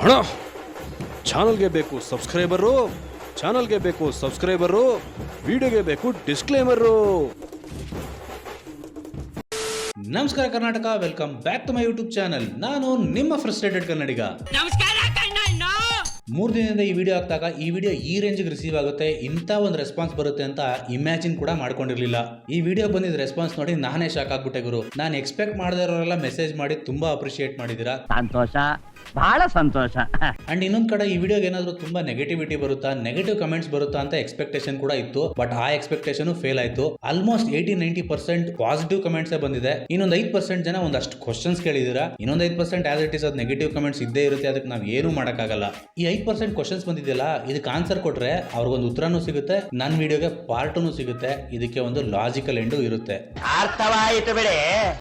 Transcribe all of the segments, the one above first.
ಅಣ್ಣ ಚಾನಲ್ಗೆ ಬೇಕು ಸಬ್ಸ್ಕ್ರೈಬರು ವಿಡಿಯೋಗೆ ಬೇಕು ಡಿಸ್ಕ್ಲೇಮರು. ನಮಸ್ಕಾರ Karnataka, welcome back to my YouTube channel. ನಾನು ನಿಮ್ಮ ಫ್ರಸ್ಟ್ರೇಟೆಡ್ ಕನ್ನಡಿಗ. 3 ದಿನದಿಂದ ಈ ವಿಡಿಯೋ ಹಾಕಿದಾಗ ಈ ವಿಡಿಯೋ ಈ ರೇಂಜ್ಗೆ ರಿಸೀವ್ ಆಗುತ್ತೆ, ಇಂಥ ಒಂದು ರೆಸ್ಪಾನ್ಸ್ ಬರುತ್ತೆ ಅಂತ ಇಮ್ಯಾಜಿನ್ ಕೂಡ ಮಾಡ್ಕೊಂಡಿರ್ಲಿಲ್ಲ. ಈ ವಿಡಿಯೋ ಬಂದಿದ್ದ ರೆಸ್ಪಾನ್ಸ್ ನೋಡಿ ನಾನೇ ಶಾಕ್ ಆಗ್ಬಿಟ್ಟೆ ಗುರು. ನಾನು ಎಕ್ಸ್ಪೆಕ್ಟ್ ಮಾಡದಿರೋರೆಲ್ಲ ಮೆಸೇಜ್ ಮಾಡಿ ತುಂಬಾ ಅಪ್ರಿಶಿಯೇಟ್ ಮಾಡಿದ್ದೀರಾ, ಸಂತೋಷ, ಬಹಳ ಸಂತೋಷ. ಅಂಡ್ ಇನ್ನೊಂದ್ ಕಡೆ ಈ ವಿಡಿಯೋಗೆ ಏನಾದ್ರು ತುಂಬಾ ನೆಗೆಟಿವಿಟಿ ಬರುತ್ತಾ, ನೆಗೆಟಿವ್ ಕಮೆಂಟ್ಸ್ ಬರುತ್ತಾ ಅಂತ ಎಕ್ಸ್ಪೆಕ್ಟೇಷನ್ ಕೂಡ ಇತ್ತು. ಬಟ್ ಆ ಎಕ್ಸ್ಪೆಕ್ಟೇಷನ್ ಫೇಲ್ ಆಯ್ತು. ಆಲ್ಮೋಸ್ಟ್ 80-90% ಪಾಸಿಟಿವ್ ಕಮೆಂಟ್ಸ್ ಬಂದಿದೆ. ಇನ್ನೊಂದು 5% ಜನ ಒಂದಷ್ಟು ಕ್ವಶನ್ಸ್ ಕೇಳಿದೀರಾ. ಇನ್ನೊಂದು 5% ಆಸ್ ಇಟ್ ಇಸ್ ಅದು ನೆಗೆಟಿವ್ ಕಮೆಂಟ್ಸ್ ಇದ್ದೇ ಇರುತ್ತೆ, ಅದಕ್ಕೆ ನಾವು ಏನು ಮಾಡಕ್ಕಾಗಲ್ಲ. ಈ 5% ಕ್ವಶನ್ಸ್ ಬಂದಿದೆಯಲ್ಲ, ಇದಕ್ಕೆ ಆನ್ಸರ್ ಕೊಟ್ರೆ ಅವ್ರಿಗೊಂದು ಉತ್ತರನೂ ಸಿಗುತ್ತೆ, ನನ್ನ ವಿಡಿಯೋಗೆ ಪಾರ್ಟೂ ಸಿಗುತ್ತೆ. ಇದಕ್ಕೆ ಒಂದು ಲಾಜಿಕಲ್ ಎಂಡು ಇರುತ್ತೆ. ಅರ್ಥವಾಯಿತು ಬಿಡಿ.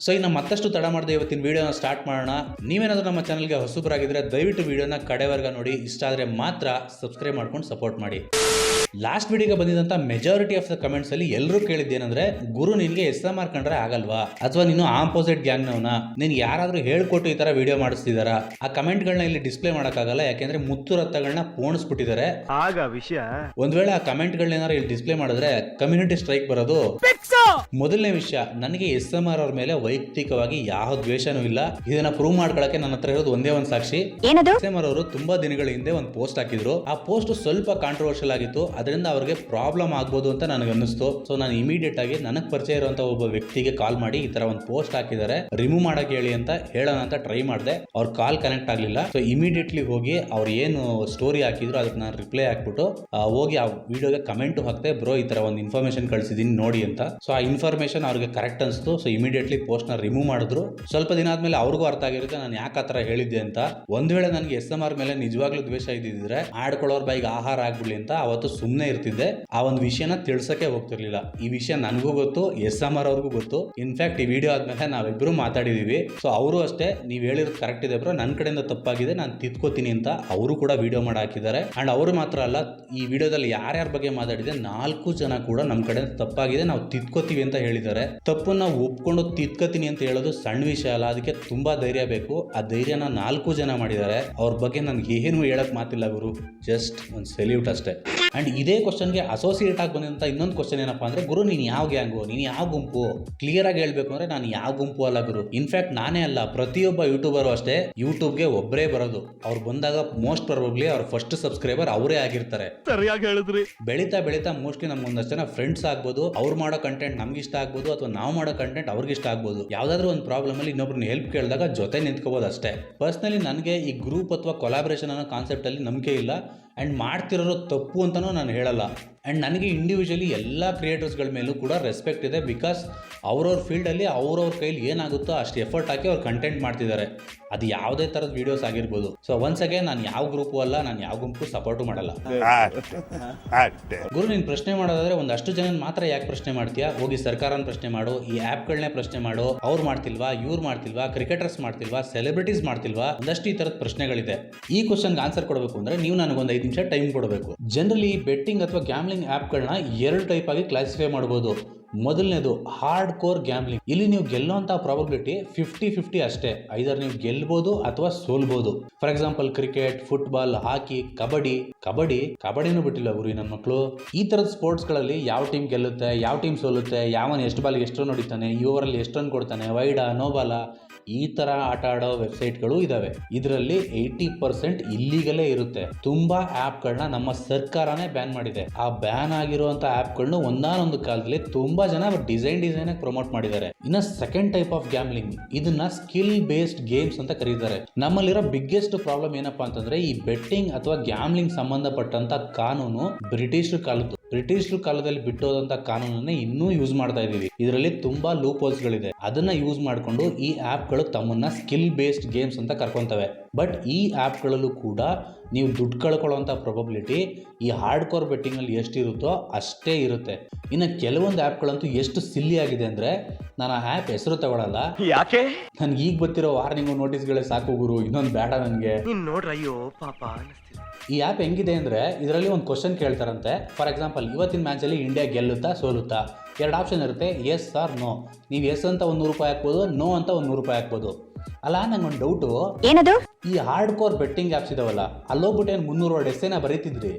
ಸೊ ಇನ್ನು ಮತ್ತಷ್ಟು ತಡ ಮಾಡದೆ ಇವತ್ತಿನ ವಿಡಿಯೋನ ಸ್ಟಾರ್ಟ್ ಮಾಡೋಣ. ನೀವೇನಾದ್ರೂ ನಮ್ಮ ಚಾನಲ್ಗೆ ಹೊಸಬರಾಗಿದ್ರೆ ದಯವಿಟ್ಟು ವಿಡಿಯೋನ ಕಡೆವರೆಗೆ ನೋಡಿ, ಇಷ್ಟ ಆದ್ರೆ ಮಾತ್ರ ಸಬ್ಸ್ಕ್ರೈಬ್ ಮಾಡ್ಕೊಂಡು ಸಪೋರ್ಟ್ ಮಾಡಿ. ಲಾಸ್ಟ್ ವಿಡಿಯೋಗೆ ಬಂದಿದ್ದಂತ ಮೆಜಾರಿಟಿ ಆಫ್ ದ ಕಮೆಂಟ್ಸ್ ಅಲ್ಲಿ ಎಲ್ಲರೂ ಕೇಳಿದ್ದೇನೆಂದ್ರೆ, ಗುರು ನಿನ್ಗೆ SMR ಕಂಡ್ರೆ ಆಗಲ್ವಾ, ಅಥವಾ ನೀನು ಆಪೋಸಿಟ್ ಗ್ಯಾಂಗ್ ನವನ, ನೀನ್ ಯಾರಾದ್ರೂ ಹೇಳ್ಕೊಟ್ಟು ಈ ತರ ವಿಡಿಯೋ ಮಾಡಿಸ್ತಿದಾರ? ಆ ಕಮೆಂಟ್ ಗಳನ್ನ ಇಲ್ಲಿ ಡಿಸ್ಪ್ಲೇ ಮಾಡಕ್ಕಾಗಲ್ಲ, ಯಾಕೆಂದ್ರೆ ಮುತ್ತು ರತ್ನಗಳನ್ನ ಪೋಣಿಸ್ಬಿಟ್ಟಿದ್ದಾರೆ. ಆಗ ವಿಷಯ ಒಂದ್ ವೇಳೆ ಆ ಕಮೆಂಟ್ ಗಳನ್ನ ಏನಾದ್ರು ಇಲ್ಲಿ ಡಿಸ್ಪ್ಲೇ ಮಾಡಿದ್ರೆ ಕಮ್ಯುನಿಟಿ ಸ್ಟ್ರೈಕ್ ಬರೋದು. ಮೊದಲನೇ ವಿಷಯ, ನನಗೆ SMR ಅವ್ರ ಮೇಲೆ ವೈಯಕ್ತಿಕವಾಗಿ ಯಾವ ದ್ವೇಷನೂ ಇಲ್ಲ. ಇದನ್ನ ಪ್ರೂವ್ ಮಾಡ್ಕೊಳಕ್ಕೆ ನನ್ನ ಹತ್ರ ಇರೋದು ಒಂದೇ ಒಂದು ಸಾಕ್ಷಿ. SMR ಅವರು ತುಂಬಾ ದಿನಗಳ ಹಿಂದೆ ಒಂದು ಪೋಸ್ಟ್ ಹಾಕಿದ್ರು. ಆ ಪೋಸ್ಟ್ ಸ್ವಲ್ಪ ಕಾಂಟ್ರವರ್ಷಿಯಲ್ ಆಗಿತ್ತು, ಅದರಿಂದ ಅವ್ರಿಗೆ ಪ್ರಾಬ್ಲಮ್ ಆಗ್ಬೋದು ಅಂತ ನನಗೆ ಅನ್ನಿಸ್ತು. ಸೊ ನಾನು ಇಮಿಡಿಯೇಟ್ ಆಗಿ ನನಗೆ ಪರಿಚಯ ಇರುವಂತ ಒಬ್ಬ ವ್ಯಕ್ತಿಗೆ ಕಾಲ್ ಮಾಡಿ ಈ ತರ ಒಂದು ಪೋಸ್ಟ್ ಹಾಕಿದ್ದಾರೆ, ರಿಮೂವ್ ಮಾಡಕ್ ಹೇಳಿ ಅಂತ ಹೇಳೋಣ ಅಂತ ಟ್ರೈ ಮಾಡಿದೆ. ಅವ್ರ ಕಾಲ್ ಕನೆಕ್ಟ್ ಆಗ್ಲಿಲ್ಲ. ಸೊ ಇಮಿಡಿಯೇಟ್ಲಿ ಹೋಗಿ ಅವ್ರು ಏನು ಸ್ಟೋರಿ ಹಾಕಿದ್ರು ಅದಕ್ಕೆ ನಾನು ರಿಪ್ಲೈ ಹಾಕ್ಬಿಟ್ಟು ಹೋಗಿ ಆ ವಿಡಿಯೋಗೆ ಕಮೆಂಟ್ ಹಾಕ್ತೆ, ಬ್ರೋ ಈ ತರ ಒಂದು ಇನ್ಫಾರ್ಮೇಶನ್ ಕಳಿಸಿದೀನಿ ನೋಡಿ ಅಂತ. ಸೊ ಆ ಇನ್ಫಾರ್ಮೇಶನ್ ಅವ್ರಿಗೆ ಕರೆಕ್ಟ್ ಅನಿಸ್ತು. ಸೊ ಇಮಿಡಿಯೇಟ್ಲಿ ಪೋಸ್ಟ್ ನ ರಿಮೂವ್ ಮಾಡಿದ್ರು. ಸ್ವಲ್ಪ ದಿನ ಆದ್ಮೇಲೆ ಅವ್ರಿಗೂ ಅರ್ಥ ಆಗಿರುತ್ತೆ ನಾನು ಯಾಕೆ ಆ ತರ ಹೇಳಿದ್ದೆ ಅಂತ. ಒಂದ್ ವೇಳೆ ನನಗೆ SMR ಮೇಲೆ ನಿಜವಾಗ್ಲೂ ದ್ವೇಷ ಇದ್ದಿದ್ರೆ ಆಡ್ಕೊಳ್ಳೋರ್ ಬೈಗೆ ಆಹಾರ ಆಗ್ಬಿಡ್ಲಿ ಅಂತ ಅವತ್ತು ಸುಮ್ಮನೆ ಇರ್ತಿದ್ದೆ. ಆ ಒಂದು ವಿಷಯನ ತಿಳ್ಸಕ್ಕೆ ಹೋಗ್ತಿರ್ಲಿಲ್ಲ. ಈ ವಿಷಯ ನನಗೂ ಗೊತ್ತು, SMR ಅವ್ರಿಗೂ ಗೊತ್ತು. ಇನ್ಫ್ಯಾಕ್ಟ್ ಈ ವಿಡಿಯೋ ಆದ್ಮೇಲೆ ನಾವಿಬ್ರು ಮಾತಾಡಿದೀವಿ. ಸೊ ಅವರು ಅಷ್ಟೇ, ನೀವ್ ಹೇಳಿರೋದು ಕರೆಕ್ಟ್ ಇದೆ ಬ್ರೋ, ನನ್ನ ಕಡೆಯಿಂದ ತಪ್ಪಾಗಿದೆ, ನಾನು ತಿದ್ಕೋತೀನಿ ಅಂತ ಅವರು ಕೂಡ ವಿಡಿಯೋ ಮಾಡಿ ಹಾಕಿದ್ದಾರೆ. ಅಂಡ್ ಅವರು ಮಾತ್ರ ಅಲ್ಲ, ಈ ವಿಡಿಯೋದಲ್ಲಿ ಯಾರ್ಯಾರ ಬಗ್ಗೆ ಮಾತಾಡಿದೆ 4 ಜನ ಕೂಡ ನಮ್ಮ ಕಡೆ ತಪ್ಪಾಗಿದೆ, ನಾವು ತಿದ್ಕೋತೀವಿ ಅಂತ ಹೇಳಿದ್ದಾರೆ. ತಪ್ಪನ್ನ ಒಪ್ಕೊಂಡು ತಿದ್ಕೋತೀನಿ ಅಂತ ಹೇಳೋದು ಸಣ್ಣ ವಿಷಯ ಅಲ್ಲ, ಅದಕ್ಕೆ ತುಂಬಾ ಧೈರ್ಯ ಬೇಕು. ಆ ಧೈರ್ಯನ 4 ಜನ ಮಾಡಿದ್ದಾರೆ. ಅವ್ರ ಬಗ್ಗೆ ನನ್ಗೆ ಏನು ಹೇಳಕ್ ಮಾತಿಲ್ಲ ಗುರು, ಜಸ್ಟ್ ಒಂದು ಸೆಲ್ಯೂಟ್ ಅಷ್ಟೇ. ಅಂಡ್ ಇದೇ ಕ್ವಶನ್ಗೆ ಅಸೋಸಿಯೇಟ್ ಆಗಿ ಬಂದಂತ ಇನ್ನೊಂದು ಕ್ವಶನ್ ಏನಪ್ಪಾ ಅಂದ್ರೆ, ಗುರು ನೀನ್ ಯಾವ ಗ್ಯಾಂಗು, ನೀನ್ ಯಾವ ಗುಂಪು? ಕ್ಲಿಯರ್ ಆಗಿ ಹೇಳ್ಬೇಕು ಅಂದ್ರೆ ನಾನು ಯಾವ ಗುಂಪು ಅಲ್ಲ ಗುರು. ಇನ್ಫ್ಯಾಕ್ಟ್ ನಾನೇ ಅಲ್ಲ, ಪ್ರತಿಯೊಬ್ಬ ಯೂಟ್ಯೂಬರ್ ಅಷ್ಟೇ ಯೂಟ್ಯೂಬ್ಗೆ ಒಬ್ಬರೇ ಬರೋದು. ಅವ್ರು ಬಂದಾಗ ಮೋಸ್ಟ್ ಪ್ರಾಬಬ್ಲಿ ಅವ್ರ ಫಸ್ಟ್ ಸಬ್ಸ್ಕ್ರೈಬರ್ ಅವರೇ ಆಗಿರ್ತಾರೆ. ಸರಿಯಾಗಿ ಹೇಳಿದ್ರಿ. ಬೆಳೀತಾ ಬೆಳೀತಾ ಮೋಸ್ಟ್ಲಿ ನಮ್ಗೆ ಒಂದಷ್ಟು ಜನ ಫ್ರೆಂಡ್ಸ್ ಆಗ್ಬೋದು, ಅವ್ರು ಮಾಡೋ ಕಂಟೆಂಟ್ ನಮ್ಗೆ ಇಷ್ಟ ಆಗ್ಬೋದು, ಅಥವಾ ನಾವು ಮಾಡೋ ಕಂಟೆಂಟ್ ಅವ್ರಿಗೆ ಇಷ್ಟ ಆಗ್ಬೋದು. ಯಾವ್ದಾದ್ರು ಒಂದು ಪ್ರಾಬ್ಲಮ್ ಅಲ್ಲಿ ಇನ್ನೊಬ್ರನ್ನ ಹೆಲ್ಪ್ ಕೇಳಿದಾಗ ಜೊತೆ ನಿಂತ್ಕೋಬಹುದು ಅಷ್ಟೇ. ಪರ್ಸನಲಿ ನನಗೆ ಈ ಗ್ರೂಪ್ ಅಥವಾ ಕೊಲಾಬ್ರೇಷನ್ ಅನ್ನೋ ಕಾನ್ಸೆಪ್ಟ್ ಅಲ್ಲಿ ನಂಬಿಕೆ ಇಲ್ಲ. ಅಂಡ್ ಮಾಡ್ತಿರೋರು ತಪ್ಪು ಅಂತಾನೂ ನಾನು ಹೇಳಲ್ಲ. ಅಂಡ್ ನನಗೆ ಇಂಡಿವಿಜುವಲಿ ಎಲ್ಲ ಕ್ರಿಯೇಟರ್ಸ್ಗಳ ಮೇಲೂ ಕೂಡ ರೆಸ್ಪೆಕ್ಟ್ ಇದೆ. ಬಿಕಾಸ್ ಅವ್ರವ್ರ ಫೀಲ್ಡಲ್ಲಿ ಅವ್ರವ್ರ ಕೈಲಿ ಏನಾಗುತ್ತೋ ಅಷ್ಟು ಎಫರ್ಟ್ ಹಾಕಿ ಅವ್ರು ಕಂಟೆಂಟ್ ಮಾಡ್ತಿದ್ದಾರೆ. ಅದು ಯಾವುದೇ ಥರದ ವಿಡಿಯೋಸ್ ಆಗಿರ್ಬೋದು. ಸೊ ಒನ್ಸ್ ಅಗೇನ್, ನಾನು ಯಾವ ಗ್ರೂಪು ಅಲ್ಲ, ನಾನು ಯಾವ ಗುಂಪು ಸಪೋರ್ಟು ಮಾಡಲ್ಲ. ಗುರು ನೀನು ಪ್ರಶ್ನೆ ಮಾಡೋದಾದ್ರೆ ಒಂದಷ್ಟು ಜನ ಮಾತ್ರ ಯಾಕೆ ಪ್ರಶ್ನೆ ಮಾಡ್ತೀಯಾ? ಹೋಗಿ ಸರ್ಕಾರನ ಪ್ರಶ್ನೆ ಮಾಡು, ಈ ಆ್ಯಪ್ಗಳನ್ನೇ ಪ್ರಶ್ನೆ ಮಾಡು. ಅವ್ರು ಮಾಡ್ತಿಲ್ವಾ, ಇವ್ರು ಮಾಡ್ತಿಲ್ವಾ, ಕ್ರಿಕೆಟರ್ಸ್ ಮಾಡ್ತಿಲ್ವಾ, ಸೆಲೆಬ್ರಿಟೀಸ್ ಮಾಡ್ತಿಲ್ವಾ? ಒಂದಷ್ಟು ಈ ಥರದ ಪ್ರಶ್ನೆಗಳಿದೆ. ಈ ಕ್ವಶನ್ಗೆ ಆನ್ಸರ್ ಕೊಡಬೇಕು ಅಂದ್ರೆ ನೀವು ನನಗೊಂದು 5 ನಿಮಿಷ ಟೈಮ್ ಕೊಡಬೇಕು. ಜನರಲಿ ಬೆಟ್ಟಿಂಗ್ ಅಥವಾ ಗ್ಯಾಮ್ಲಿಂಗ್ ಆ್ಯಪ್ಗಳನ್ನ 2 ಟೈಪ್ ಆಗಿ ಕ್ಲಾಸಿಫೈ ಮಾಡಬಹುದು. ಮೊದಲನೇದು ಹಾರ್ಡ್ ಕೋರ್ ಗ್ಯಾಮ್ಲಿಂಗ್. ಇಲ್ಲಿ ನೀವು ಗೆಲ್ಲುವಂತ ಪ್ರಾಬಬಿಲಿಟಿ 50-50 ಅಷ್ಟೇ. ಐದರ್ ನೀವು ಗೆಲ್ಬಹುದು ಅಥವಾ ಸೋಲ್ಬಹುದು. ಫಾರ್ ಎಕ್ಸಾಂಪಲ್ ಕ್ರಿಕೆಟ್, ಫುಟ್ಬಾಲ್, ಹಾಕಿ, ಕಬಡ್ಡಿನೂ ಬಿಟ್ಟಿಲ್ಲ ಗುರು ನನ್ನ ಮಕ್ಕಳು. ಈ ತರದ ಸ್ಪೋರ್ಟ್ಸ್ ಗಳಲ್ಲಿ ಯಾವ ಟೀಮ್ ಗೆಲ್ಲುತ್ತೆ, ಯಾವ ಟೀಮ್ ಸೋಲುತ್ತೆ, ಯಾವನ್ ಎಷ್ಟು ಬಾಲ್ ಎಷ್ಟು ರನ್ ಹೊಡಿತಾನೆ, ಈ ಓವರಲ್ಲಿ ಎಷ್ಟು ರನ್ ಕೊಡ್ತಾನೆ, ವೈಡಾ ನೋಬಾಲ, ಈ ತರ ಆಟ ಆಡೋ ವೆಬ್ಸೈಟ್ಗಳು ಇದಾವೆ. ಇದರಲ್ಲಿ 80% ಇಲ್ಲಿಗಲೇ ಇರುತ್ತೆ. ತುಂಬಾ ಆ್ಯಪ್ಗಳನ್ನ ನಮ್ಮ ಸರ್ಕಾರನೇ ಬ್ಯಾನ್ ಮಾಡಿದೆ. ಆ ಬ್ಯಾನ್ ಆಗಿರುವಂತ ಆ್ಯಪ್ಗಳನ್ನ ಒಂದಾನೊಂದು ಕಾಲದಲ್ಲಿ ತುಂಬಾ ಜನ ಡಿಸೈನ್ ಪ್ರಮೋಟ್ ಮಾಡಿದ್ದಾರೆ. ಇನ್ನ ಸೆಕೆಂಡ್ ಟೈಪ್ ಆಫ್ ಗ್ಯಾಮ್ಲಿಂಗ್, ಇದನ್ನ ಸ್ಕಿಲ್ ಬೇಸ್ಡ್ ಗೇಮ್ಸ್ ಅಂತ ಕರೀತಾರೆ. ನಮ್ಮಲ್ಲಿರೋ ಬಿಗ್ಗೆಸ್ಟ್ ಪ್ರಾಬ್ಲಮ್ ಏನಪ್ಪಾ ಅಂತಂದ್ರೆ, ಈ ಬೆಟ್ಟಿಂಗ್ ಅಥವಾ ಗ್ಯಾಮ್ಲಿಂಗ್ ಸಂಬಂಧಪಟ್ಟಂತ ಕಾನೂನು ಬ್ರಿಟಿಷರು ಕಾಲದಲ್ಲಿ ಬಿಟ್ಟೋದಂತ ಕಾನೂನನ್ನೇ ಇನ್ನೂ ಯೂಸ್ ಮಾಡ್ತಾ ಇದೀವಿ. ಇದರಲ್ಲಿ ತುಂಬಾ ಲೂಪ್ ಹೋಲ್ಸ್ ಗಳಿದೆ. ಅದನ್ನ ಯೂಸ್ ಮಾಡಿಕೊಂಡು ಈ ಆ್ಯಪ್ಗಳು ತಮ್ಮನ್ನ ಸ್ಕಿಲ್ ಬೇಸ್ಡ್ ಗೇಮ್ಸ್ ಅಂತ ಕರ್ಕೊಂತವೆ. ಬಟ್ ಈ ಆ್ಯಪ್ಗಳಲ್ಲೂ ಕೂಡ ನೀವು ದುಡ್ಡು ಕಳ್ಕೊಳ್ಳುವಂಥ ಪ್ರೊಬಬಿಲಿಟಿ ಈ ಹಾರ್ಡ್ ಕೋರ್ ಬೆಟ್ಟಿಂಗ್ ಅಲ್ಲಿ ಎಷ್ಟಿರುತ್ತೋ ಅಷ್ಟೇ ಇರುತ್ತೆ. ಇನ್ನು ಕೆಲವೊಂದು ಆ್ಯಪ್ಗಳಂತೂ ಎಷ್ಟು ಸಿಲ್ಲಿ ಆಗಿದೆ ಅಂದರೆ, ನಾನು ಆ ಆ್ಯಪ್ ಹೆಸರು ತಗೊಳ್ಳಲ್ಲ. ಯಾಕೆ? ನನ್ಗೆ ಈಗ ಬರ್ತಿರೋ ವಾರ್ನಿಂಗು ನೋಟಿಸ್ಗಳೇ ಸಾಕು ಗುರು, ಇನ್ನೊಂದು ಬೇಡ ನನಗೆ. ನೋಡ್ರಯ್ಯೋ ಪಾಪ. ಈ ಆ್ಯಪ್ ಹೆಂಗಿದೆ ಅಂದರೆ, ಇದರಲ್ಲಿ ಒಂದು ಕ್ವಶನ್ ಕೇಳ್ತಾರಂತೆ. ಫಾರ್ ಎಕ್ಸಾಂಪಲ್, ಇವತ್ತಿನ ಮ್ಯಾಚಲ್ಲಿ ಇಂಡಿಯಾ ಗೆಲ್ಲುತ್ತಾ ಸೋಲುತ್ತಾ? 2 ಆಪ್ಷನ್ ಇರುತ್ತೆ, ಎಸ್ ಆರ್ ನೋ. ನೀವು ಎಸ್ ಅಂತ 100 ರೂಪಾಯಿ ಹಾಕ್ಬೋದು, ನೋ ಅಂತ 100 ರೂಪಾಯಿ ಹಾಕ್ಬೋದು. ಅಲ್ಲ ನಂಗೊಂದು ಡೌಟು, ಏನದು? ಈ ಹಾರ್ಡ್ ಕೋರ್ ಬೆಟ್ಟಿಂಗ್ ಆ್ಯಪ್ಸ್ ಇದಾವಲ್ಲ, ಅಲ್ಲೋಗ್ಬಿಟ್ಟು ಏನು 300 ವರ್ಡ್ ಎಸ್ಸೇನ ಬರೀತಿದ್ರಿ?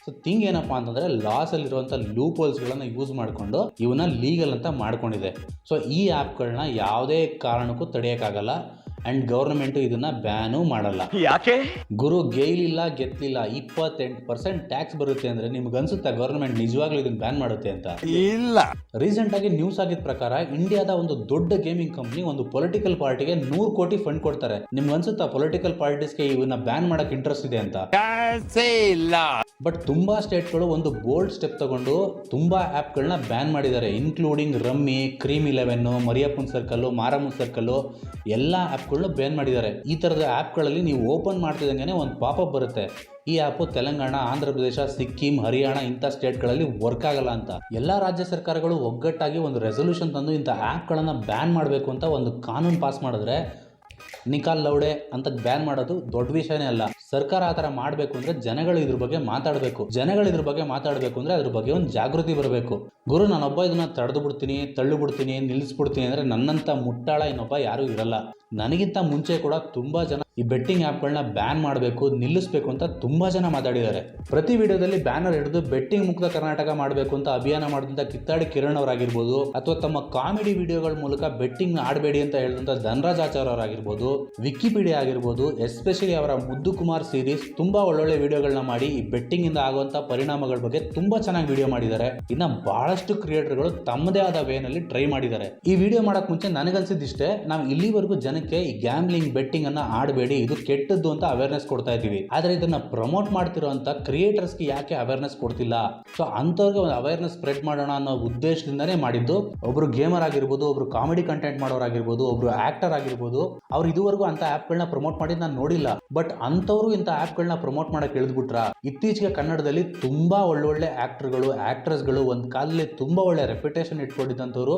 ಸೊ ಥಿಂಗ್ ಏನಪ್ಪಾ ಅಂತಂದ್ರೆ, ಲಾಸ್ ಅಲ್ಲಿರುವಂಥ ಲೂಪ್ ಹೋಲ್ಸ್ಗಳನ್ನ ಯೂಸ್ ಮಾಡಿಕೊಂಡು ಇವನ್ನ ಲೀಗಲ್ ಅಂತ ಮಾಡ್ಕೊಂಡಿದೆ. ಸೊ ಈ ಆ್ಯಪ್ಗಳನ್ನ ಯಾವುದೇ ಕಾರಣಕ್ಕೂ ತಡೆಯೋಕ್ಕಾಗಲ್ಲ ಅಂಡ್ ಗೌರ್ಮೆಂಟು ಇದನ್ನ ಬ್ಯಾನು ಮಾಡಲ್ಲ. ಯಾಕೆ ಗುರು ಗೇಯ್ಲಿಲ್ಲ ಗೆದ್ಲಿಲ್ಲ 28% ಟ್ಯಾಕ್ಸ್ ಬರುತ್ತೆ ಅಂದ್ರೆ ನಿಮ್ಗೆ ಅನ್ಸುತ್ತಾ ಗೌರ್ಮೆಂಟ್ ನಿಜವಾಗ್ಲೂ ಇದನ್ನ ಬ್ಯಾನ್ ಮಾಡುತ್ತೆ ಅಂತ? ಇಲ್ಲ. ರೀಸೆಂಟ್ ಆಗಿ ನ್ಯೂಸ್ ಆಗಿದ್ದ ಪ್ರಕಾರ ಇಂಡಿಯಾದ ಒಂದು ದೊಡ್ಡ ಗೇಮಿಂಗ್ ಕಂಪ್ನಿ ಒಂದು ಪೊಲಿಟಿಕಲ್ ಪಾರ್ಟಿಗೆ 100 ಕೋಟಿ ಫಂಡ್ ಕೊಡ್ತಾರೆ. ನಿಮ್ಗೆ ಅನ್ಸುತ್ತಾ ಪೊಲಿಟಿಕಲ್ ಪಾರ್ಟೀಸ್ಗೆ ಇವನ್ನ ಬ್ಯಾನ್ ಮಾಡಕ್ ಇಂಟ್ರೆಸ್ಟ್ ಇದೆ ಅಂತ? ಇಲ್ಲ. ಬಟ್ ತುಂಬಾ ಸ್ಟೇಟ್ಗಳು ಒಂದು ಬೋಲ್ಡ್ ಸ್ಟೆಪ್ ತಗೊಂಡು ತುಂಬಾ ಆ್ಯಪ್ಗಳನ್ನ ಬ್ಯಾನ್ ಮಾಡಿದ್ದಾರೆ, ಇನ್ಕ್ಲೂಡಿಂಗ್ ರಮ್ಮಿ, ಕ್ರೀಮ್ 11, ಮರಿಯಪ್ಪನ್ ಸರ್ಕಲ್ಲು, ಮಾರಮ್ಮನ್ ಸರ್ಕಲ್ಲು ಎಲ್ಲ ಆ್ಯಪ್ಗಳನ್ನ ಬ್ಯಾನ್ ಮಾಡಿದ್ದಾರೆ. ಈ ಥರದ ಆ್ಯಪ್ಗಳಲ್ಲಿ ನೀವು ಓಪನ್ ಮಾಡ್ತಿದ್ದಂಗೆ ಒಂದು ಪಾಪಪ್ ಬರುತ್ತೆ, ಈ ಆ್ಯಪು ತೆಲಂಗಾಣ, ಆಂಧ್ರ ಪ್ರದೇಶ, ಸಿಕ್ಕಿಂ, ಹರಿಯಾಣ ಇಂಥ ಸ್ಟೇಟ್ಗಳಲ್ಲಿ ವರ್ಕ್ ಆಗಲ್ಲ ಅಂತ. ಎಲ್ಲ ರಾಜ್ಯ ಸರ್ಕಾರಗಳು ಒಗ್ಗಟ್ಟಾಗಿ ಒಂದು ರೆಸೊಲ್ಯೂಷನ್ ತಂದು ಇಂಥ ಆ್ಯಪ್ಗಳನ್ನು ಬ್ಯಾನ್ ಮಾಡಬೇಕು ಅಂತ ಒಂದು ಕಾನೂನು ಪಾಸ್ ಮಾಡಿದ್ರೆ, ನಿಕಾಲ್ ಲೌಡೆ ಅಂತ ಬ್ಯಾನ್ ಮಾಡೋದು ದೊಡ್ಡ ವಿಷಯನೇ ಅಲ್ಲ. ಸರ್ಕಾರ ಆ ಥರ ಮಾಡಬೇಕು ಅಂದರೆ ಜನಗಳು ಇದ್ರ ಬಗ್ಗೆ ಮಾತಾಡಬೇಕು. ಜನಗಳು ಇದ್ರ ಬಗ್ಗೆ ಮಾತಾಡಬೇಕು ಅಂದರೆ ಅದ್ರ ಬಗ್ಗೆ ಒಂದು ಜಾಗೃತಿ ಬರಬೇಕು. ಗುರು ನಾನೊಬ್ಬ ಇದನ್ನ ತಡೆದು ಬಿಡ್ತೀನಿ, ತಳ್ಳು ಬಿಡ್ತೀನಿ, ನಿಲ್ಲಿಸ್ಬಿಡ್ತೀನಿ ಅಂದರೆ ನನ್ನಂಥ ಮುಟ್ಟಾಳ ಇನ್ನೊಬ್ಬ ಯಾರೂ ಇರಲ್ಲ. ನನಗಿಂತ ಮುಂಚೆ ಕೂಡ ತುಂಬ ಜನ ಈ ಬೆಟ್ಟಿಂಗ್ ಆ್ಯಪ್ಗಳನ್ನ ಬ್ಯಾನ್ ಮಾಡಬೇಕು, ನಿಲ್ಲಿಸಬೇಕು ಅಂತ ತುಂಬ ಜನ ಮಾತಾಡಿದ್ದಾರೆ. ಪ್ರತಿ ವಿಡಿಯೋದಲ್ಲಿ ಬ್ಯಾನರ್ ಹಿಡಿದು ಬೆಟ್ಟಿಂಗ್ ಮುಕ್ತ ಕರ್ನಾಟಕ ಮಾಡಬೇಕು ಅಂತ ಅಭಿಯಾನ ಮಾಡಿದಂಥ ಕಿತ್ತಾಡಿ ಕಿರಣ್ ಅವರಾಗಿರ್ಬೋದು, ಅಥವಾ ತಮ್ಮ ಕಾಮಿಡಿ ವಿಡಿಯೋಗಳ ಮೂಲಕ ಬೆಟ್ಟಿಂಗ್ ಆಡಬೇಡಿ ಅಂತ ಹೇಳಿದಂಥ ಧನರಾಜ್ ಆಚಾರ್ ಅವರಾಗಿರ್ಬೋದು, ವಿಕಿಪೀಡಿಯಾ ಆಗಿರ್ಬೋದು, ಎಸ್ಪೆಷಲಿ ಅವರ ಮುದ್ದು ಕುಮಾರ್ ಸೀರೀಸ್ ತುಂಬಾ ಒಳ್ಳೊಳ್ಳೆ ವಿಡಿಯೋಗಳನ್ನ ಮಾಡಿ ಈ ಬೆಟ್ಟಿಂಗ್ ಇಂದ ಆಗುವಂತ ಪರಿಣಾಮಗಳ ಬಗ್ಗೆ ತುಂಬಾ ಚೆನ್ನಾಗಿ ವಿಡಿಯೋ ಮಾಡಿದ್ದಾರೆ. ಇನ್ನ ಬಹಳಷ್ಟು ಕ್ರಿಯೇಟರ್ಗಳು ತಮ್ಮದೇ ಆದ ವೇನಲ್ಲಿ ಟ್ರೈ ಮಾಡಿದ್ದಾರೆ. ಈ ವಿಡಿಯೋ ಮಾಡಕ್ ಮುಂಚೆ ನನಗನ್ಸಿದ್ದಿಷ್ಟೇ, ನಾವು ಇಲ್ಲಿವರೆಗೂ ಜನಕ್ಕೆ ಈ ಗ್ಯಾಮ್ಲಿಂಗ್ ಬೆಟ್ಟಿಂಗ್ ಅನ್ನ ಆಡಬೇಡಿ, ಇದು ಕೆಟ್ಟದ್ದು ಅಂತ ಅವೇರ್ನೆಸ್ ಕೊಡ್ತಾ ಇದೀವಿ. ಆದ್ರೆ ಇದನ್ನ ಪ್ರಮೋಟ್ ಮಾಡ್ತಿರೋಂತ ಕ್ರಿಯೇಟರ್ಸ್ಗೆ ಯಾಕೆ ಅವೇರ್ನೆಸ್ ಕೊಡ್ತಿಲ್ಲ? ಸೊ ಅಂತವ್ರಿಗೆ ಒಂದು ಅವೇರ್ನೆಸ್ ಸ್ಪ್ರೆಡ್ ಮಾಡೋಣ ಅನ್ನೋ ಉದ್ದೇಶದಿಂದನೇ ಮಾಡಿದ್ದು. ಒಬ್ರು ಗೇಮರ್ ಆಗಿರ್ಬೋದು, ಒಬ್ರು ಕಾಮಿಡಿ ಕಂಟೆಂಟ್ ಮಾಡೋರಾಗಿರ್ಬೋದು, ಒಬ್ರು ಆಕ್ಟರ್ ಆಗಿರ್ಬೋದು, ಅವ್ರು ಇದುವರೆಗೂ ಅಂತ ಆ್ಯಪ್ಗಳನ್ನ ಪ್ರಮೋಟ್ ಮಾಡಿದ್ ನಾನು ನೋಡಿಲ್ಲ. ಬಟ್ ಅಂತವ್ರು ಇಂಥ ಆ್ಯಪ್ಗಳನ್ನ ಪ್ರಮೋಟ್ ಮಾಡಕ್ ಇಳಿದ್ಬಿಟ್ರ. ಇತ್ತೀಚೆಗೆ ಕನ್ನಡದಲ್ಲಿ ತುಂಬಾ ಒಳ್ಳೊಳ್ಳೆ ಆಕ್ಟರ್ಗಳು, ಆಕ್ಟ್ರೆಸ್ಗಳು ಒಂದು ಕಾಲದಲ್ಲಿ ತುಂಬಾ ಒಳ್ಳೆ ರೆಪ್ಯುಟೇಷನ್ ಇಟ್ಕೊಂಡಿದ್ದಂಥವ್ರು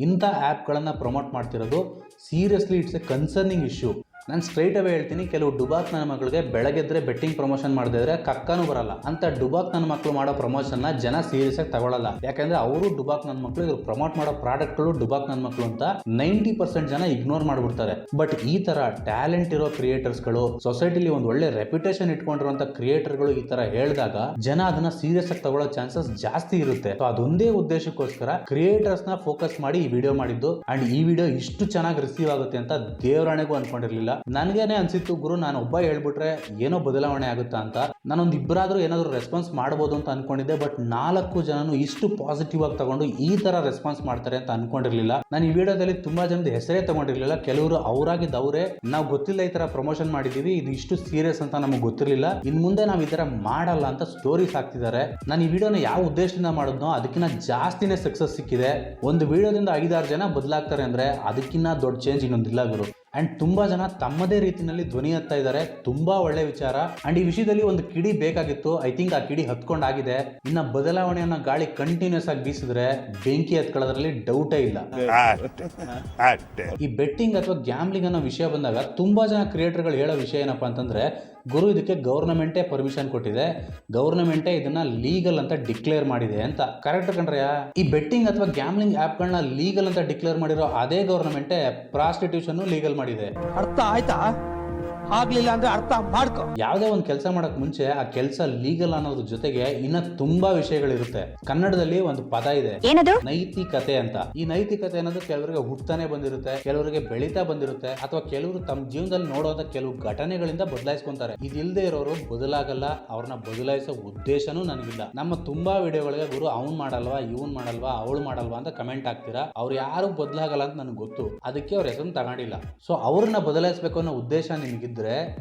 ಇಂಥ ಆ್ಯಪ್ಗಳನ್ನ ಪ್ರಮೋಟ್ ಮಾಡ್ತಿರೋದು seriously it's A concerning issue. ನಾನು ಸ್ಟ್ರೈಟ್ ಅವೇ ಹೇಳ್ತೀನಿ, ಕೆಲವು ಡುಬಾಕ್ ನನ್ನ ಮಕ್ಕಳಿಗೆ ಬೆಳಗ್ಗೆದ್ರೆ ಬೆಟ್ಟಿಂಗ್ ಪ್ರಮೋಷನ್ ಮಾಡದಿದ್ರೆ ಕಕ್ಕನೂ ಬರಲ್ಲ. ಅಂತ ಡುಬಾಕ್ ನನ್ನ ಮಕ್ಕಳು ಮಾಡೋ ಪ್ರಮೋಷನ್ನ ಜನ ಸೀರಿಯಸ್ ಆಗಿ ತಗೊಳ್ಳಲ್ಲ. ಯಾಕಂದ್ರೆ ಅವರು ಡುಬಾಕ್ ನನ್ನ ಮಕ್ಕಳು, ಇವ್ರು ಪ್ರಮೋಟ್ ಮಾಡೋ ಪ್ರಾಡಕ್ಟ್ಗಳು ಡುಬಾಕ್ ನನ್ನ ಮಕ್ಕಳು ಅಂತ 90% ಜನ ಇಗ್ನೋರ್ ಮಾಡ್ಬಿಡ್ತಾರೆ. ಬಟ್ ಈ ತರ ಟ್ಯಾಲೆಂಟ್ ಇರೋ ಕ್ರಿಯೇಟರ್ಸ್ಗಳು, ಸೊಸೈಟಿಲಿ ಒಂದು ಒಳ್ಳೆ ರೆಪ್ಯುಟೇಷನ್ ಇಟ್ಕೊಂಡಿರುವಂತ ಕ್ರಿಯೇಟರ್ಗಳು ಈ ತರ ಹೇಳಿದಾಗ ಜನ ಅದನ್ನ ಸೀರಿಯಸ್ ಆಗಿ ತಗೊಳ್ಳೋ ಚಾನ್ಸಸ್ ಜಾಸ್ತಿ ಇರುತ್ತೆ. ಸೊ ಅದೊಂದೇ ಉದ್ದೇಶಕ್ಕೋಸ್ಕರ ಕ್ರಿಯೇಟರ್ಸ್ ನ ಫೋಕಸ್ ಮಾಡಿ ಈ ವಿಡಿಯೋ ಮಾಡಿದ್ದು. ಅಂಡ್ ಈ ವಿಡಿಯೋ ಇಷ್ಟು ಚೆನ್ನಾಗಿ ರಿಸೀವ್ ಆಗುತ್ತೆ ಅಂತ ದೇವರಾಣೆಗೂ ಅನ್ಕೊಂಡಿರ್ಲಿಲ್ಲ. ನನಗೇನೆ ಅನ್ಸಿತ್ತು, ಗುರು ನಾನು ಒಬ್ಬ ಹೇಳ್ಬಿಟ್ರೆ ಏನೋ ಬದಲಾವಣೆ ಆಗುತ್ತಾ ಅಂತ. ನಾನೊಂದು ಇಬ್ಬರಾದ್ರೂ ಏನಾದ್ರು ರೆಸ್ಪಾನ್ಸ್ ಮಾಡ್ಬೋದು ಅಂತ ಅನ್ಕೊಂಡಿದ್ದೆ. ಬಟ್ 4 ಜನನು ಇಷ್ಟು ಪಾಸಿಟಿವ್ ಆಗಿ ತಗೊಂಡು ಈ ತರ ರೆಸ್ಪಾನ್ಸ್ ಮಾಡ್ತಾರೆ ಅಂತ ಅನ್ಕೊಂಡಿರ್ಲಿಲ್ಲ. ನಾನು ಈ ವಿಡಿಯೋದಲ್ಲಿ ತುಂಬಾ ಜನದ ಹೆಸರೇ ತಗೊಂಡಿರ್ಲಿಲ್ಲ. ಕೆಲವರು ಅವರಾಗಿದ್ದವರೇ ನಾವು ಗೊತ್ತಿಲ್ಲ ಈ ತರ ಪ್ರಮೋಷನ್ ಮಾಡಿದೀವಿ, ಇದು ಇಷ್ಟು ಸೀರಿಯಸ್ ಅಂತ ನಮಗೆ ಗೊತ್ತಿರಲಿಲ್ಲ, ಇನ್ ಮುಂದೆ ನಾವು ಈ ತರ ಮಾಡಲ್ಲ ಅಂತ ಸ್ಟೋರೀಸ್ ಹಾಕ್ತಿದ್ದಾರೆ. ನಾನು ಈ ವಿಡಿಯೋನ ಯಾವ ಉದ್ದೇಶದಿಂದ ಮಾಡಿದ್ನೋ ಅದಕ್ಕಿಂತ ಜಾಸ್ತಿನೇ ಸಕ್ಸಸ್ ಸಿಕ್ಕಿದೆ. ಒಂದು ವಿಡಿಯೋದಿಂದ 5-6 ಜನ ಬದಲಾಗ್ತಾರೆ ಅಂದ್ರೆ ಅದಕ್ಕಿಂತ ದೊಡ್ಡ ಚೇಂಜ್ ಇನ್ನೊಂದಿಲ್ಲ ಗುರು. ಅಂಡ್ ತುಂಬಾ ಜನ ತಮ್ಮದೇ ರೀತಿಯಲ್ಲಿ ಧ್ವನಿ ಎತ್ತಾ ಇದ್ದಾರೆ. ತುಂಬಾ ಒಳ್ಳೆ ವಿಚಾರ. ಅಂಡ್ ಈ ವಿಷಯದಲ್ಲಿ ಒಂದು ಕಿಡಿ ಬೇಕಾಗಿತ್ತು. ಐ ಥಿಂಕ್ ಆ ಕಿಡಿ ಹತ್ಕೊಂಡಾಗಿದೆ. ಇನ್ನ ಬದಲಾವಣೆಯನ್ನ ಗಾಳಿ ಕಂಟಿನ್ಯೂಸ್ ಆಗಿ ಬೀಸಿದ್ರೆ ಬೆಂಕಿ ಹತ್ಕೊಳ್ಳೋದ್ರಲ್ಲಿ ಡೌಟೇ ಇಲ್ಲ. ಈ ಬೆಟ್ಟಿಂಗ್ ಅಥವಾ ಗ್ಯಾಮ್ಲಿಂಗ್ ಅನ್ನೋ ವಿಷಯ ಬಂದಾಗ ತುಂಬಾ ಜನ ಕ್ರಿಯೇಟರ್ಗಳು ಹೇಳೋ ವಿಷಯ ಏನಪ್ಪಾ ಅಂತಂದ್ರೆ, ಗುರು ಇದಕ್ಕೆ ಗೌರ್ನಮೆಂಟೇ ಪರ್ಮಿಷನ್ ಕೊಟ್ಟಿದೆ, ಗೌರ್ನಮೆಂಟೇ ಇದನ್ನ ಲೀಗಲ್ ಅಂತ ಡಿಕ್ಲೇರ್ ಮಾಡಿದೆ ಅಂತ. ಕರೆಕ್ಟ್ ಕಣ್ರಯ್ಯ? ಈ ಬೆಟ್ಟಿಂಗ್ ಅಥವಾ ಗ್ಯಾಮ್ಲಿಂಗ್ ಆ್ಯಪ್ಗಳನ್ನ ಲೀಗಲ್ ಅಂತ ಡಿಕ್ಲೇರ್ ಮಾಡಿರೋ ಅದೇ ಗೌರ್ನಮೆಂಟೇ ಪ್ರಾಸ್ಟಿಟ್ಯೂಷನ್ ಲೀಗಲ್ ಮಾಡಿದೆ. ಅರ್ಥ ಆಯ್ತಾ? ಆಗ್ಲಿಲ್ಲ ಅಂದ್ರೆ ಅರ್ಥ ಮಾಡ್ಕೊ. ಯಾವುದೇ ಒಂದು ಕೆಲಸ ಮಾಡಕ್ ಮುಂಚೆ ಆ ಕೆಲಸ ಲೀಗಲ್ ಅನ್ನೋದ್ರ ಜೊತೆಗೆ ಇನ್ನ ತುಂಬಾ ವಿಷಯಗಳಿರುತ್ತೆ. ಕನ್ನಡದಲ್ಲಿ ಒಂದು ಪದ ಇದೆ, ಏನದು? ನೈತಿಕತೆ ಅಂತ. ಈ ನೈತಿಕತೆ ಅನ್ನೋದು ಕೆಲವರಿಗೆ ಹುಟ್ಟಾನೆ ಬಂದಿರುತ್ತೆ, ಕೆಲವರಿಗೆ ಬೆಳೀತಾ ಬಂದಿರುತ್ತೆ, ಅಥವಾ ಕೆಲವರು ತಮ್ಮ ಜೀವನದಲ್ಲಿ ನೋಡೋದ ಕೆಲವು ಘಟನೆಗಳಿಂದ ಬದಲಾಯಿಸ್ಕೊಂತಾರೆ. ಇದಿಲ್ಲದೆ ಇರೋರು ಬದಲಾಗಲ್ಲ. ಅವ್ರನ್ನ ಬದಲಾಯಿಸೋ ಉದ್ದೇಶನೂ ನನಗಿಲ್ಲ. ನಮ್ಮ ತುಂಬಾ ವಿಡಿಯೋಗಳಿಗೆ ಗುರು ಅವ್ನ್ ಮಾಡಲ್ವಾ, ಇವನ್ ಮಾಡಲ್ವಾ, ಅವಳು ಮಾಡಲ್ವಾ ಅಂತ ಕಮೆಂಟ್ ಹಾಕ್ತೀರಾ. ಅವ್ರು ಯಾರು ಬದಲಾಗಲ್ಲ ಅಂತ ನನಗೆ ಗೊತ್ತು, ಅದಕ್ಕೆ ಅವ್ರ ಹೆಸರನ್ನು ತಗೊಂಡಿಲ್ಲ. ಸೊ ಅವ್ರನ್ನ ಬದಲಾಯಿಸಬೇಕು ಅನ್ನೋ ಉದ್ದೇಶ ನಿಮಗಿದ್ರೆ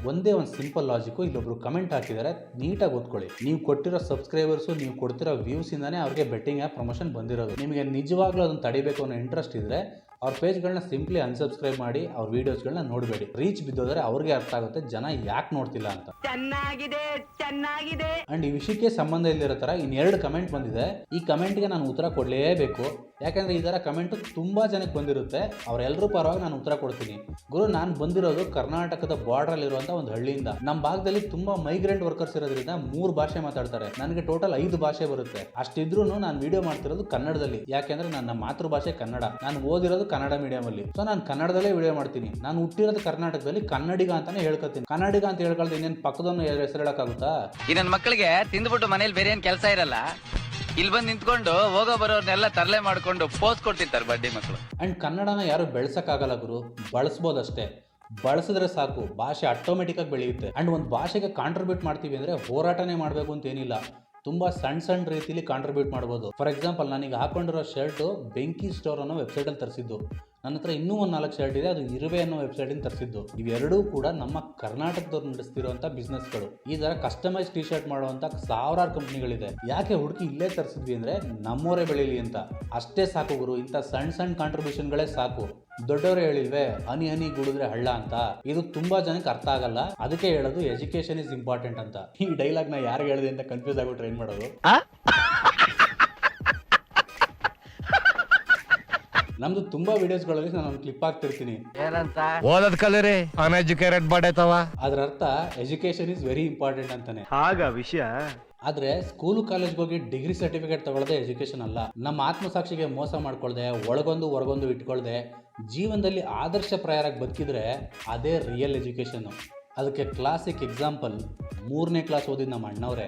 ಒಂದೇ ಒಂದು ಸಿಂಪಲ್ ಲಾಜಿಕ್. ಇಲ್ಲೊಬ್ರು ಕಮೆಂಟ್ ಹಾಕಿದ್ದಾರೆ, ನೀಟಾಗಿ ಓದ್ಕೊಳ್ಳಿ. ನೀವು ಕೊಟ್ಟಿರೋ ಸಬ್ಸ್ಕ್ರೈಬರ್ಸು, ನೀವು ಕೊಡ್ತಿರೋ ವ್ಯೂಸ್ ಇಂದಾನೆ ಅವ್ರಿಗೆ ಬೆಟ್ಟಿಂಗ್ ಆ್ಯಪ್ ಪ್ರಮೋಷನ್ ಬಂದಿರೋದು. ನಿಮಗೆ ನಿಜವಾಗ್ಲೂ ಅದನ್ನು ತಡಿಬೇಕು ಅನ್ನೋ ಇಂಟ್ರೆಸ್ಟ್ ಇದ್ರೆ ಅವ್ರ ಪೇಜ್ಗಳನ್ನ ಸಿಂಪ್ಲಿ ಅನ್ಸಬ್ಸ್ಕ್ರೈಬ್ ಮಾಡಿ, ಅವ್ರ ವಿಡಿಯೋಸ್ಗಳನ್ನ ನೋಡಬೇಡಿ. ರೀಚ್ ಬಿದ್ದೋದ್ರೆ ಅವ್ರಿಗೆ ಅರ್ಥ ಆಗುತ್ತೆ ಜನ ಯಾಕೆ ನೋಡ್ತಿಲ್ಲ ಅಂತ. ಚೆನ್ನಾಗಿದೆ ಚೆನ್ನಾಗಿದೆ. ಅಂಡ್ ಈ ವಿಷಯಕ್ಕೆ ಸಂಬಂಧ ಇಲ್ದಿರೋ ತರ ಇನ್ನೆರಡು ಕಮೆಂಟ್ ಬಂದಿದೆ. ಈ ಕಮೆಂಟ್ಗೆ ನಾನು ಉತ್ತರ ಕೊಡಲೇಬೇಕು. ಯಾಕಂದರೆ ಈ ಥರ ಕಮೆಂಟು ತುಂಬ ಜನಕ್ಕೆ ಬಂದಿರುತ್ತೆ. ಅವರೆಲ್ಲರೂ ಪರವಾಗಿ ನಾನು ಉತ್ತರ ಕೊಡ್ತೀನಿ. ಗುರು, ನಾನು ಬಂದಿರೋದು ಕರ್ನಾಟಕದ ಬಾರ್ಡ್ರಲ್ಲಿರುವಂಥ ಒಂದು ಹಳ್ಳಿಯಿಂದ. ನಮ್ಮ ಭಾಗದಲ್ಲಿ ತುಂಬ ಮೈಗ್ರೆಂಟ್ ವರ್ಕರ್ಸ್ ಇರೋದ್ರಿಂದ 3 ಭಾಷೆ ಮಾತಾಡ್ತಾರೆ. ನನಗೆ ಟೋಟಲ್ 5 ಭಾಷೆ ಬರುತ್ತೆ. ಅಷ್ಟಿದ್ರೂ ನಾನು ವಿಡಿಯೋ ಮಾಡ್ತಿರೋದು ಕನ್ನಡದಲ್ಲಿ. ಯಾಕೆಂದರೆ ನನ್ನ ಮಾತೃಭಾಷೆ ಕನ್ನಡ. ನಾನು ಓದಿರೋದು ಕನ್ನಡ ಮೀಡಿಯಮಲ್ಲಿ. ಸೊ ನಾನು ಕನ್ನಡದಲ್ಲೇ ವಿಡಿಯೋ ಮಾಡ್ತೀನಿ. ನಾನು ಹುಟ್ಟಿರೋದು ಕರ್ನಾಟಕದಲ್ಲಿ, ಕನ್ನಡಿಗ ಅಂತಾನೆ ಹೇಳ್ಕೊತೀನಿ. ಕನ್ನಡಿಗ ಅಂತ ಹೇಳ್ಕೊಳ್ದು ಇನ್ನೇನು ಪಕ್ಕದವನ್ನ ಹೆಸರು ಹೇಳಕ್ಕಾಗುತ್ತಾ? ಈ ನನ್ನ ಮಕ್ಕಳಿಗೆ ತಿಂದ್ಬಿಟ್ಟು ಮನೇಲಿ ಬೇರೆ ಏನ್ ಕೆಲಸ ಇರಲ್ಲ, ಇಲ್ಲಿ ಬಂದು ನಿಂತ್ಕೊಂಡು ಹೋಗೋ ಬರೋರ್ನೆಲ್ಲ ತರಲೆ ಮಾಡ್ಕೊಂಡು ಪೋಸ್ ಕೊಡ್ತಿರ್ತಾರೆ ಬಡ್ಡಿ ಮಕ್ಕಳು. ಅಂಡ್ ಕನ್ನಡನ ಯಾರು ಬೆಳೆಸಕ್ಕಾಗಲ್ಲ ಗುರು, ಬಳಸ್ಬೋದಷ್ಟೇ. ಬಳಸಿದ್ರೆ ಸಾಕು, ಭಾಷೆ ಆಟೋಮೆಟಿಕ್ಕಾಗಿ ಬೆಳೆಯುತ್ತೆ. ಅಂಡ್ ಒಂದು ಭಾಷೆಗೆ ಕಾಂಟ್ರಿಬ್ಯೂಟ್ ಮಾಡ್ತೀವಿ ಅಂದರೆ ಹೋರಾಟನೇ ಮಾಡಬೇಕು ಅಂತ ಏನಿಲ್ಲ. ತುಂಬ ಸಣ್ಣ ರೀತಿಲಿ ಕಾಂಟ್ರಿಬ್ಯೂಟ್ ಮಾಡ್ಬೋದು. ಫಾರ್ ಎಕ್ಸಾಂಪಲ್, ನಾನೀಗ ಹಾಕೊಂಡಿರೋ ಶರ್ಟು ಬೆಂಕಿ ಸ್ಟೋರ್ ಅನ್ನೋ ವೆಬ್ಸೈಟಲ್ಲಿ ತರಿಸಿದ್ದು. ನನ್ನ ಹತ್ರ ಇನ್ನೂ ಒಂದು 4 ಶರ್ಟ್ ಇದೆ, ಅದು ಇರುವೆ ಅನ್ನೋ ವೆಬ್ಸೈಟಿಂದ ತರಿಸಿದ್ದು. ಇವೆರಡೂ ಕೂಡ ನಮ್ಮ ಕರ್ನಾಟಕದವ್ರು ನಡೆಸ್ತಿರುವಂಥ ಬಿಸ್ನೆಸ್ಗಳು. ಈ ಥರ ಕಸ್ಟಮೈಸ್ ಟಿ ಶರ್ಟ್ ಮಾಡುವಂಥ ಸಾವಿರಾರು ಕಂಪ್ನಿಗಳಿದೆ. ಯಾಕೆ ಹುಡುಕಿ ಇಲ್ಲೇ ತರಿಸಿದ್ವಿ ಅಂದರೆ ನಮ್ಮವರೇ ಬೆಳೀಲಿ ಅಂತ. ಅಷ್ಟೇ ಸಾಕು ಗುರು, ಇಂಥ ಸಣ್ಣ ಕಾಂಟ್ರಿಬ್ಯೂಷನ್ಗಳೇ ಸಾಕು. ದೊಡ್ಡವರೇ ಹೇಳಿಲ್ವೇ, ಹನಿ ಹನಿ ಗುಡಿದ್ರೆ ಹಳ್ಳ ಅಂತ. ಇದು ತುಂಬಾ ಜನಕ್ಕೆ ಅರ್ಥ ಆಗಲ್ಲ. ಅದಕ್ಕೆ ಹೇಳೋದು ಎಜುಕೇಶನ್ ಇಸ್ ಇಂಪಾರ್ಟೆಂಟ್ ಅಂತ. ಈ ಡೈಲಾಗ್ ನ ಯಾರು ಹೇಳಿದೆ ಅಂತ ಕನ್ಫ್ಯೂಸ್ ಆಗ್ಬಿಟ್ರೆ ಏನ್ ಮಾಡೋದು? ನಮ್ದು ತುಂಬಾ ವಿಡಿಯೋಸ್ಗಳಲ್ಲಿ ನಾನು ಒಂದು ಕ್ಲಿಪ್ ಹಾಕ್ತಿರ್ತೀನಿ. ಏನಂತ ಓದದ್ ಕಲರಿ ಅನ್ಎಜುಕೇಟೆಡ್ ಬಡೈತವ. ಅದ್ರ ಅರ್ಥ ಎಜುಕೇಶನ್ ಇಸ್ ವೆರಿ ಇಂಪಾರ್ಟೆಂಟ್ ಅಂತಾನೆ. ಆಗ ವಿಷಯ ಆದ್ರೆ ಸ್ಕೂಲು ಕಾಲೇಜ್ಗೆ ಹೋಗಿ ಡಿಗ್ರಿ ಸರ್ಟಿಫಿಕೇಟ್ ತಗೊಳ್ಳೋದೇ ಎಜುಕೇಶನ್ ಅಲ್ಲ. ನಮ್ಮ ಆತ್ಮಸಾಕ್ಷಿಗೆ ಮೋಸ ಮಾಡ್ಕೊಳ್ದೆ, ಒಳಗೊಂದು ಹೊರಗೊಂದು ಇಟ್ಕೊಳ್ದೆ ಜೀವನದಲ್ಲಿ ಆದರ್ಶಪ್ರಾಯರಾಗಿ ಬದುಕಿದ್ರೆ ಅದೇ ರಿಯಲ್ ಎಜುಕೇಶನ್. ಅದಕ್ಕೆ ಕ್ಲಾಸಿಕ್ ಎಕ್ಸಾಂಪಲ್ 3ನೇ ಕ್ಲಾಸ್ ಓದಿದ ನಮ್ಮ ಅಣ್ಣವ್ರೆ.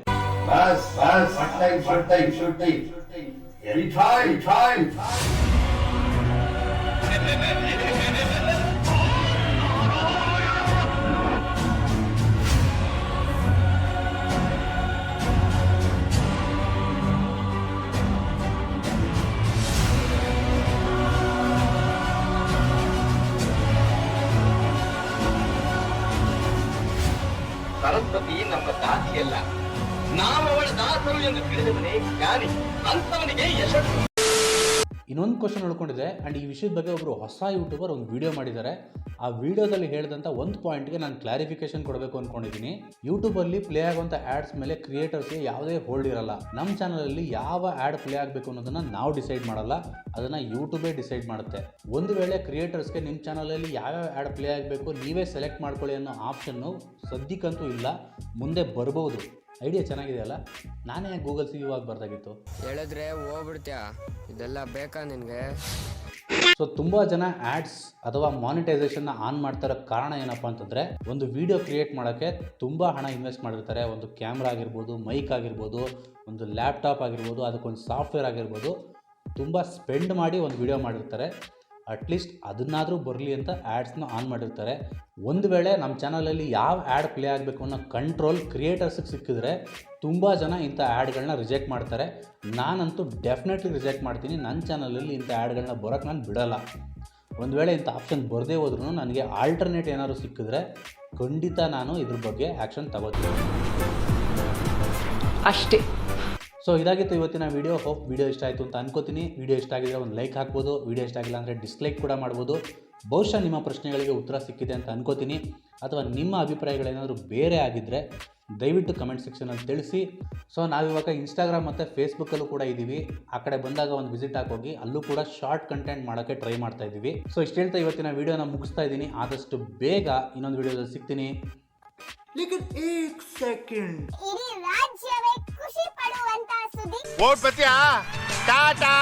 ಸರಸ್ವತಿ ನಮ್ಮ ದಾಸಿಯಲ್ಲ, ನಾವು ಅವಳ ದಾಸರು ಎಂದು ತಿಳಿದವನೇ ಜ್ಞಾನಿ, ಅಂತವನಿಗೆ ಯಶಸ್ಸು. ಇನ್ನೊಂದು ಕ್ವಶನ್ ಉಳ್ಕೊಂಡಿದೆ. ಆ್ಯಂಡ್ ಈ ವಿಷಯದ ಬಗ್ಗೆ ಒಬ್ಬರು ಹೊಸ ಯೂಟ್ಯೂಬರ್ ಒಂದು ವಿಡಿಯೋ ಮಾಡಿದ್ದಾರೆ. ಆ ವಿಡಿಯೋದಲ್ಲಿ ಹೇಳಿದಂಥ ಒಂದು ಪಾಯಿಂಟ್ಗೆ ನಾನು ಕ್ಲಾರಿಫಿಕೇಶನ್ ಕೊಡಬೇಕು ಅಂದ್ಕೊಂಡಿದ್ದೀನಿ. ಯೂಟ್ಯೂಬಲ್ಲಿ ಪ್ಲೇ ಆಗುವಂಥ ಆ್ಯಡ್ಸ್ ಮೇಲೆ ಕ್ರಿಯೇಟರ್ಸ್ಗೆ ಯಾವುದೇ ಹೋಲ್ಡ್ ಇರಲ್ಲ. ನಮ್ಮ ಚಾನಲಲ್ಲಿ ಯಾವ ಆ್ಯಡ್ ಪ್ಲೇ ಆಗಬೇಕು ಅನ್ನೋದನ್ನು ನಾವು ಡಿಸೈಡ್ ಮಾಡಲ್ಲ, ಅದನ್ನು ಯೂಟ್ಯೂಬೇ ಡಿಸೈಡ್ ಮಾಡುತ್ತೆ. ಒಂದು ವೇಳೆ ಕ್ರಿಯೇಟರ್ಸ್ಗೆ ನಿಮ್ಮ ಚಾನಲಲ್ಲಿ ಯಾವ್ಯಾವ ಆ್ಯಡ್ ಪ್ಲೇ ಆಗಬೇಕು ನೀವೇ ಸೆಲೆಕ್ಟ್ ಮಾಡ್ಕೊಳ್ಳಿ ಅನ್ನೋ ಆಪ್ಷನ್ನು ಸದ್ಯಕ್ಕಂತೂ ಇಲ್ಲ, ಮುಂದೆ ಬರ್ಬೋದು. ಐಡಿಯಾ ಚೆನ್ನಾಗಿದೆ ಅಲ್ಲ? ನಾನೇ ಗೂಗಲ್ ಸಿಇಒ ಆಗಿ ಬರ್ದಾಗಿತ್ತು. ಹೇಳಿದ್ರೆ ಹೋಗ್ಬಿಡ್ತೀಯ, ಇದೆಲ್ಲ ಬೇಕಾ ನಿನಗೆ? ಸೊ ತುಂಬ ಜನ ಆ್ಯಡ್ಸ್ ಅಥವಾ ಮಾನಿಟೈಸೇಷನ್ನ ಆನ್ ಮಾಡ್ತಾರೋ ಕಾರಣ ಏನಪ್ಪ ಅಂತಂದರೆ, ಒಂದು ವಿಡಿಯೋ ಕ್ರಿಯೇಟ್ ಮಾಡೋಕ್ಕೆ ತುಂಬ ಹಣ ಇನ್ವೆಸ್ಟ್ ಮಾಡಿರ್ತಾರೆ. ಒಂದು ಕ್ಯಾಮ್ರಾ ಆಗಿರ್ಬೋದು, ಮೈಕ್ ಆಗಿರ್ಬೋದು, ಒಂದು ಲ್ಯಾಪ್ಟಾಪ್ ಆಗಿರ್ಬೋದು, ಅದಕ್ಕೊಂದು ಸಾಫ್ಟ್ವೇರ್ ಆಗಿರ್ಬೋದು, ತುಂಬ ಸ್ಪೆಂಡ್ ಮಾಡಿ ಒಂದು ವಿಡಿಯೋ ಮಾಡಿರ್ತಾರೆ. ಅಟ್ಲೀಸ್ಟ್ ಅದನ್ನಾದರೂ ಬರಲಿ ಅಂತ ಆ್ಯಡ್ಸ್ನ ಆನ್ ಮಾಡಿರ್ತಾರೆ. ಒಂದು ವೇಳೆ ನಮ್ಮ ಚಾನಲಲ್ಲಿ ಯಾವ ಆ್ಯಡ್ ಪ್ಲೇ ಆಗಬೇಕು ಅನ್ನೋ ಕಂಟ್ರೋಲ್ ಕ್ರಿಯೇಟರ್ಸಿಗೆ ಸಿಕ್ಕಿದ್ರೆ ತುಂಬ ಜನ ಇಂಥ ಆ್ಯಡ್ಗಳನ್ನ ರಿಜೆಕ್ಟ್ ಮಾಡ್ತಾರೆ. ನಾನಂತೂ ಡೆಫಿನೆಟ್ಲಿ ರಿಜೆಕ್ಟ್ ಮಾಡ್ತೀನಿ. ನನ್ನ ಚಾನಲಲ್ಲಿ ಇಂಥ ಆ್ಯಡ್ಗಳನ್ನ ಬರೋಕ್ಕೆ ನಾನು ಬಿಡೋಲ್ಲ. ಒಂದು ವೇಳೆ ಇಂಥ ಆಪ್ಷನ್ ಬರದೇ ಹೋದ್ರೂ ನನಗೆ ಆಲ್ಟರ್ನೇಟ್ ಏನಾದ್ರು ಸಿಕ್ಕಿದ್ರೆ ಖಂಡಿತ ನಾನು ಇದ್ರ ಬಗ್ಗೆ ಆ್ಯಕ್ಷನ್ ತಗೋತೀನಿ ಅಷ್ಟೇ. ಸೊ ಇದಾಗಿತ್ತು ಇವತ್ತಿನ ವಿಡಿಯೋ. ಹೋಪ್ ವಿಡಿಯೋ ಇಷ್ಟ ಆಯಿತು ಅಂತ ಅನ್ಕೋತೀನಿ. ವಿಡಿಯೋ ಇಷ್ಟ ಆಗಿದ್ರೆ ಒಂದು ಲೈಕ್ ಹಾಕ್ಬೋದು, ವಿಡಿಯೋ ಇಷ್ಟ ಆಗಿಲ್ಲ ಅಂದರೆ ಡಿಸ್ಲೈಕ್ ಕೂಡ ಮಾಡ್ಬೋದು. ಬಹುಶಃ ನಿಮ್ಮ ಪ್ರಶ್ನೆಗಳಿಗೆ ಉತ್ತರ ಸಿಕ್ಕಿದೆ ಅಂತ ಅನ್ಕೋತೀನಿ. ಅಥವಾ ನಿಮ್ಮ ಅಭಿಪ್ರಾಯಗಳೇನಾದರೂ ಬೇರೆ ಆಗಿದ್ದರೆ ದಯವಿಟ್ಟು ಕಮೆಂಟ್ ಸೆಕ್ಷನಲ್ಲಿ ತಿಳಿಸಿ. ಸೊ ನಾವಿವಾಗ ಇನ್ಸ್ಟಾಗ್ರಾಮ್ ಮತ್ತು ಫೇಸ್ಬುಕ್ಕಲ್ಲೂ ಕೂಡ ಇದ್ದೀವಿ. ಆ ಕಡೆ ಬಂದಾಗ ಒಂದು ವಿಸಿಟ್ ಹಾಕೋಗಿ, ಅಲ್ಲೂ ಕೂಡ ಶಾರ್ಟ್ ಕಂಟೆಂಟ್ ಮಾಡೋಕ್ಕೆ ಟ್ರೈ ಮಾಡ್ತಾ ಇದ್ದೀವಿ. ಸೊ ಇಷ್ಟು ಹೇಳ್ತಾ ಇವತ್ತಿನ ವಿಡಿಯೋನ ಮುಗಿಸ್ತಾ ಇದ್ದೀನಿ. ಆದಷ್ಟು ಬೇಗ ಇನ್ನೊಂದು ವಿಡಿಯೋದಲ್ಲಿ ಸಿಗ್ತೀನಿ. ಇಡೀ ರಾಜ್ಯವೇ ಖುಷಿ ಪಡುವಂತ ಸುದ್ದಿ. ಓಟ್ ಬತ್ತೀಯಾ? ಟಾಟಾ.